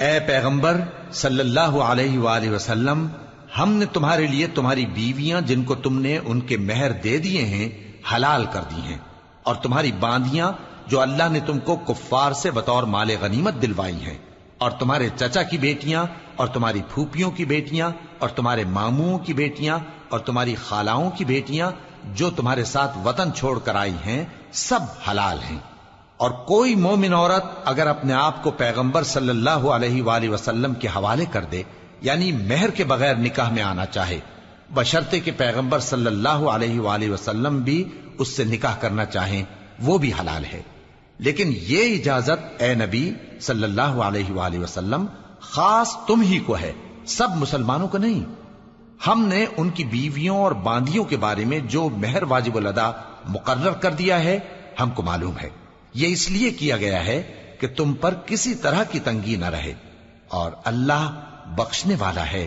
اے پیغمبر صلی اللہ علیہ وآلہ وسلم، ہم نے تمہارے لیے تمہاری بیویاں جن کو تم نے ان کے مہر دے دیے ہیں حلال کر دی ہیں، اور تمہاری باندیاں جو اللہ نے تم کو کفار سے بطور مال غنیمت دلوائی ہیں، اور تمہارے چچا کی بیٹیاں اور تمہاری پھوپھیوں کی بیٹیاں اور تمہارے ماموں کی بیٹیاں اور تمہاری خالاؤں کی بیٹیاں جو تمہارے ساتھ وطن چھوڑ کر آئی ہیں، سب حلال ہیں۔ اور کوئی مومن عورت اگر اپنے آپ کو پیغمبر صلی اللہ علیہ وآلہ وسلم کے حوالے کر دے، یعنی مہر کے بغیر نکاح میں آنا چاہے، بشرطے کہ پیغمبر صلی اللہ علیہ وآلہ وسلم بھی اس سے نکاح کرنا چاہیں، وہ بھی حلال ہے۔ لیکن یہ اجازت اے نبی صلی اللہ علیہ وآلہ وسلم خاص تم ہی کو ہے، سب مسلمانوں کو نہیں۔ ہم نے ان کی بیویوں اور باندیوں کے بارے میں جو مہر واجب الادا مقرر کر دیا ہے ہم کو معلوم ہے، یہ اس لیے کیا گیا ہے کہ تم پر کسی طرح کی تنگی نہ رہے، اور اللہ بخشنے والا ہے،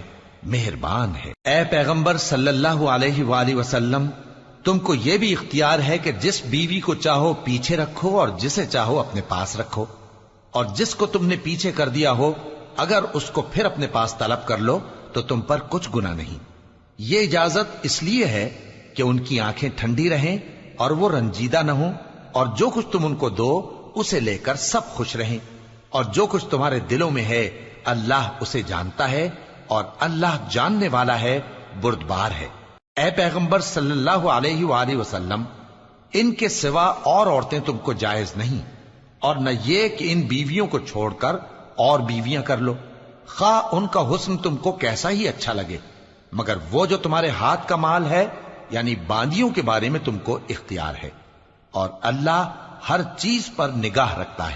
مہربان ہے۔ اے پیغمبر صلی اللہ علیہ وآلہ وسلم، تم کو یہ بھی اختیار ہے کہ جس بیوی کو چاہو پیچھے رکھو اور جسے چاہو اپنے پاس رکھو، اور جس کو تم نے پیچھے کر دیا ہو اگر اس کو پھر اپنے پاس طلب کر لو تو تم پر کچھ گناہ نہیں۔ یہ اجازت اس لیے ہے کہ ان کی آنکھیں ٹھنڈی رہیں اور وہ رنجیدہ نہ ہوں، اور جو کچھ تم ان کو دو اسے لے کر سب خوش رہیں، اور جو کچھ تمہارے دلوں میں ہے اللہ اسے جانتا ہے، اور اللہ جاننے والا ہے، بردبار ہے۔ اے پیغمبر صلی اللہ علیہ وآلہ وسلم، ان کے سوا اور عورتیں تم کو جائز نہیں، اور نہ یہ کہ ان بیویوں کو چھوڑ کر اور بیویاں کر لو، خواہ ان کا حسن تم کو کیسا ہی اچھا لگے، مگر وہ جو تمہارے ہاتھ کا مال ہے یعنی باندیوں کے بارے میں تم کو اختیار ہے، اور اللہ ہر چیز پر نگاہ رکھتا ہے۔